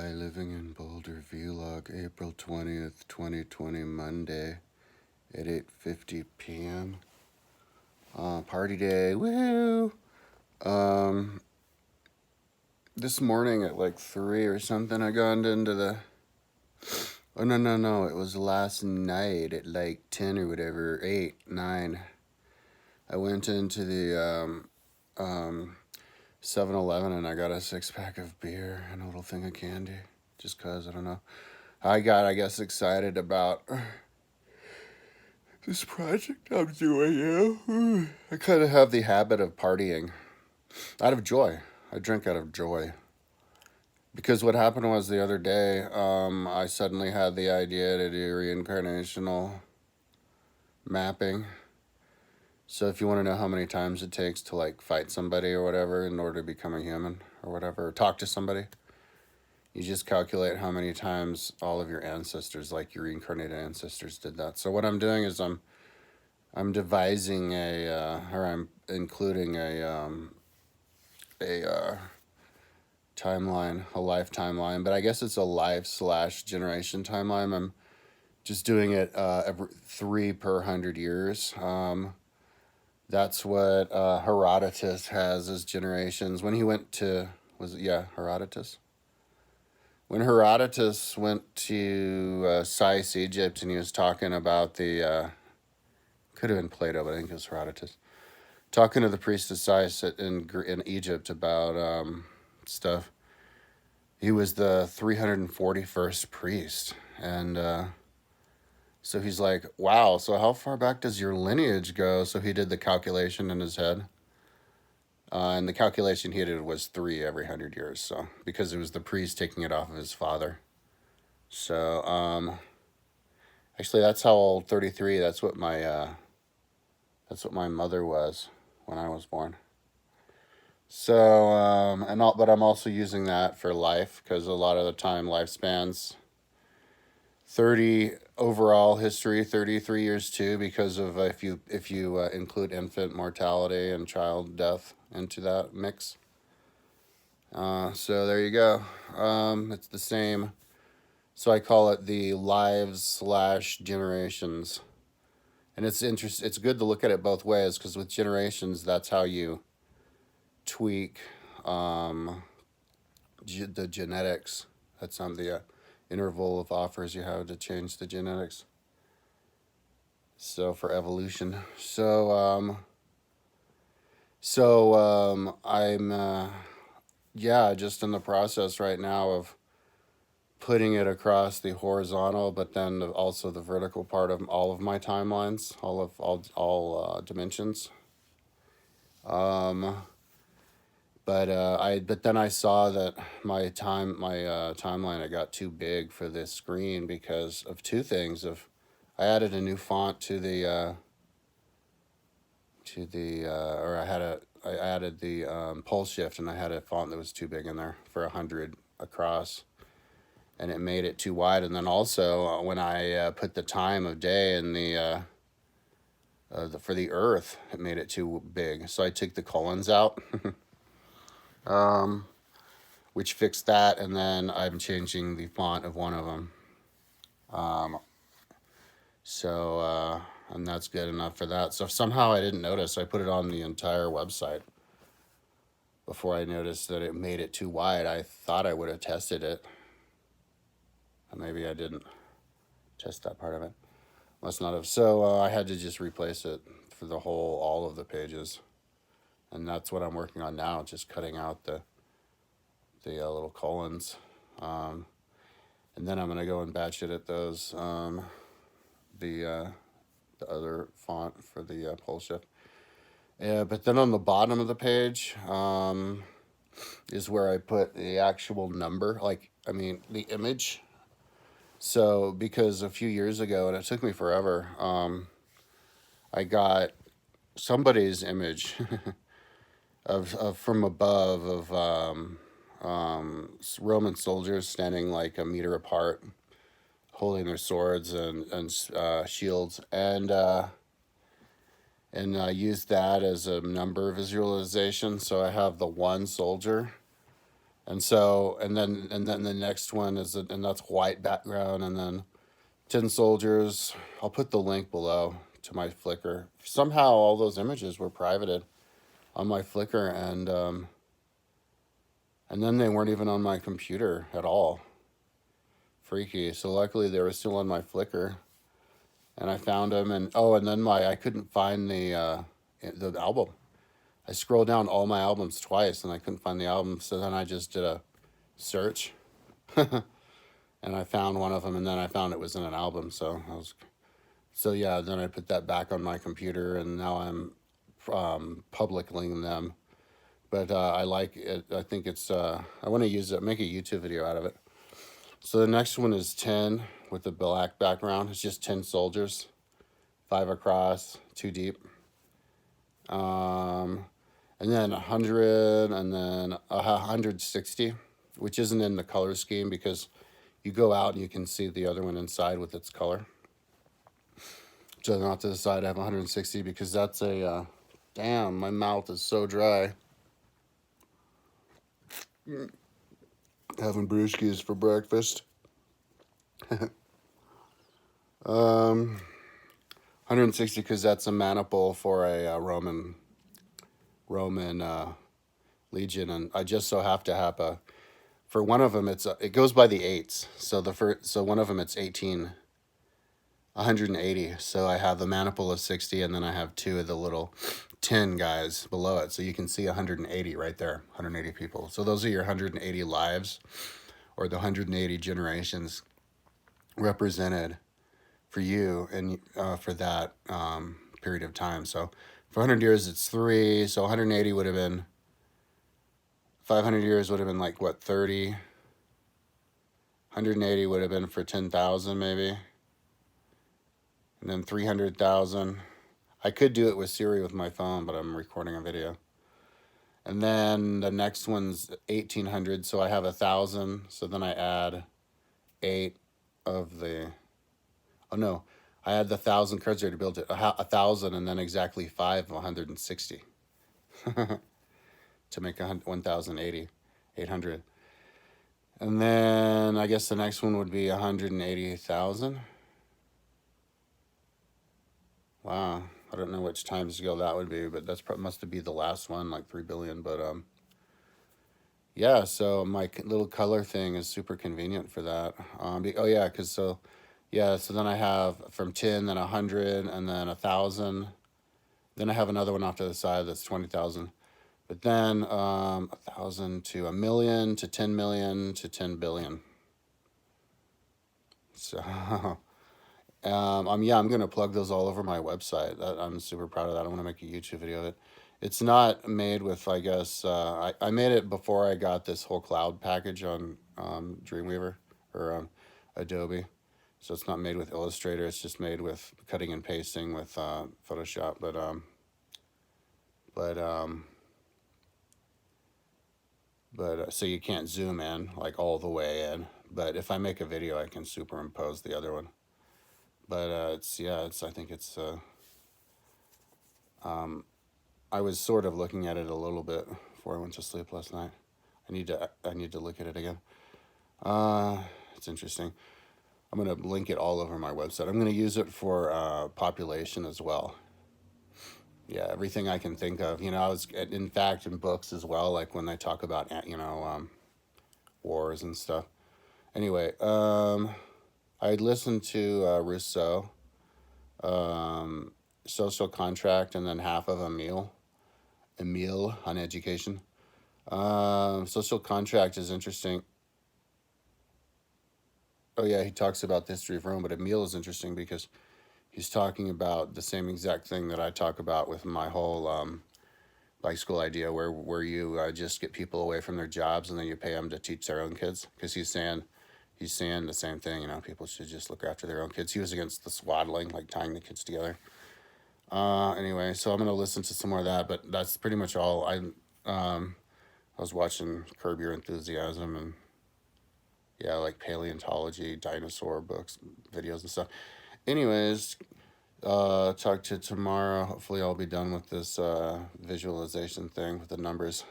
Hi, living in Boulder vlog, April 20th, 2020, Monday at 8:50 p.m. Party day, woohoo! This morning at like 3 or something, I got into the. Oh, no, it was last night at like 10 or whatever, 8, 9. I went into the 7-Eleven and I got a 6-pack of beer and a little thing of candy. Just 'cause, I don't know. I got, I guess, excited about this project I'm doing, I kind of have the habit of partying out of joy. I drink out of joy. Because what happened was the other day, I suddenly had the idea to do reincarnational mapping. So if you want to know how many times it takes to like fight somebody or whatever in order to become a human or whatever, or talk to somebody, you just calculate how many times all of your ancestors, like your reincarnated ancestors, did that. So what I'm doing is I'm devising or I'm including a timeline, a life timeline, but I guess it's a life/generation timeline. I'm just doing it every 3 per 100 years. That's what Herodotus has as generations. When he went to, Herodotus? When Herodotus went to Sais, Egypt, and he was talking about could have been Plato, but I think it was Herodotus, talking to the priest of Sais in Egypt about stuff. He was the 341st priest, and so he's like, "Wow! So how far back does your lineage go?" So he did the calculation in his head, and the calculation he did was 3 every 100 years. So because it was the priest taking it off of his father. So actually, that's how old 33. That's what my mother was when I was born. So, but I'm also using that for life because a lot of the time lifespans 30 overall history, 33 years too, because of if you include infant mortality and child death into that mix. So there you go. It's the same. So I call it the lives/generations. And it's it's good to look at it both ways because with generations, that's how you tweak the genetics. That's on the interval of offers you have to change the genetics. So for evolution. I'm just in the process right now of putting it across the horizontal, but then also the vertical part of all of my timelines, all dimensions. But then I saw that my timeline, it got too big for this screen because of 2 things. I added a new font to the or I added the pole shift, and I had a font that was too big in there for 100 across, and it made it too wide. And then also when I put the time of day in for the Earth, it made it too big. So I took the colons out. Which fixed that, and then I'm changing the font of one of them. And that's good enough for that. So if somehow I didn't notice, I put it on the entire website before I noticed that it made it too wide. I thought I would have tested it. Maybe I didn't test that part of it. Must not have. So I had to just replace it for all of the pages. And that's what I'm working on now, just cutting out the little colons. And then I'm going to go and batch edit those, the other font for the pole shift. But then on the bottom of the page is where I put the actual number, the image. So because a few years ago, and it took me forever, I got somebody's image of from above of Roman soldiers standing like a meter apart, holding their swords and shields, and used that as a number visualization. So I have the 1 soldier, And then the next one is, and that's white background, and then Tin Soldiers. I'll put the link below to my Flickr. Somehow all those images were privated on my Flickr, and then they weren't even on my computer at all. Freaky. So luckily they were still on my Flickr, and I found them. And then I couldn't find the album. I scrolled down all my albums twice, and I couldn't find the album. So then I just did a search, and I found one of them, and then I found it was in an album. So yeah. Then I put that back on my computer, and now I'm publicing them. But I like it. I think it's. I want to use it. Make a YouTube video out of it. So the next one is 10 with the black background. It's just 10 soldiers, 5 across, 2 deep. And then 100, and then 160, which isn't in the color scheme because you go out and you can see the other one inside with its color. So then off to the side I have 160 because that's a, damn, my mouth is so dry. Having brewskis for breakfast. 160 because that's a maniple for a Roman legion, and I just so have to have for one of them it goes by the eights. So one of them it's 180. So I have the maniple of 60, and then I have 2 of the little 10 guys below it. So you can see 180 right there, 180 people. So those are your 180 lives, or the 180 generations represented for you and for that period of time. So for 100 years, it's 3. So 180 would have been, 500 years would have been like, what, 30? 180 would have been for 10,000 maybe. And then 300,000. I could do it with Siri with my phone, but I'm recording a video. And then the next one's 1,800, so I have 1,000. So then I add 8 of the... Oh, no. I had the 1,000 cards there to build it. 1,000, and then exactly 5 of 160. To make 1,080, 800. And then I guess the next one would be 180,000. Wow. I don't know which time scale that would be, but that's must be the last one, like 3 billion. But yeah, so my little color thing is super convenient for that. Oh yeah, so then I have from 10, then 100, and then 1,000. Then I have another one off to the side that's 20,000. But then 1,000 to 1,000,000 to 10 million to 10 billion. So I'm gonna plug those all over my website. I'm super proud of that. I want to make a YouTube video of it. It's not made with, I guess, I made it before I got this whole cloud package on Dreamweaver or Adobe. So it's not made with Illustrator. It's just made with cutting and pasting with Photoshop. But so you can't zoom in like all the way in. But if I make a video, I can superimpose the other one. But I think it's. I was sort of looking at it a little bit before I went to sleep last night. I need to look at it again. It's interesting. I'm gonna link it all over my website. I'm gonna use it for population as well. Yeah, everything I can think of. I was, in fact, in books as well, like when they talk about wars and stuff. Anyway, I listened to Rousseau, Social Contract, and then half of Emile on education. Social Contract is interesting. Oh yeah, he talks about the history of Rome, but Emile is interesting because he's talking about the same exact thing that I talk about with my whole bike school idea, where you just get people away from their jobs and then you pay them to teach their own kids. Because he's saying the same thing. People should just look after their own kids. He was against the swaddling, like tying the kids together. Anyway, so I'm gonna listen to some more of that, but that's pretty much all. I was watching Curb Your Enthusiasm and like paleontology, dinosaur books, videos and stuff. Anyways, talk to you tomorrow. Hopefully I'll be done with this visualization thing with the numbers.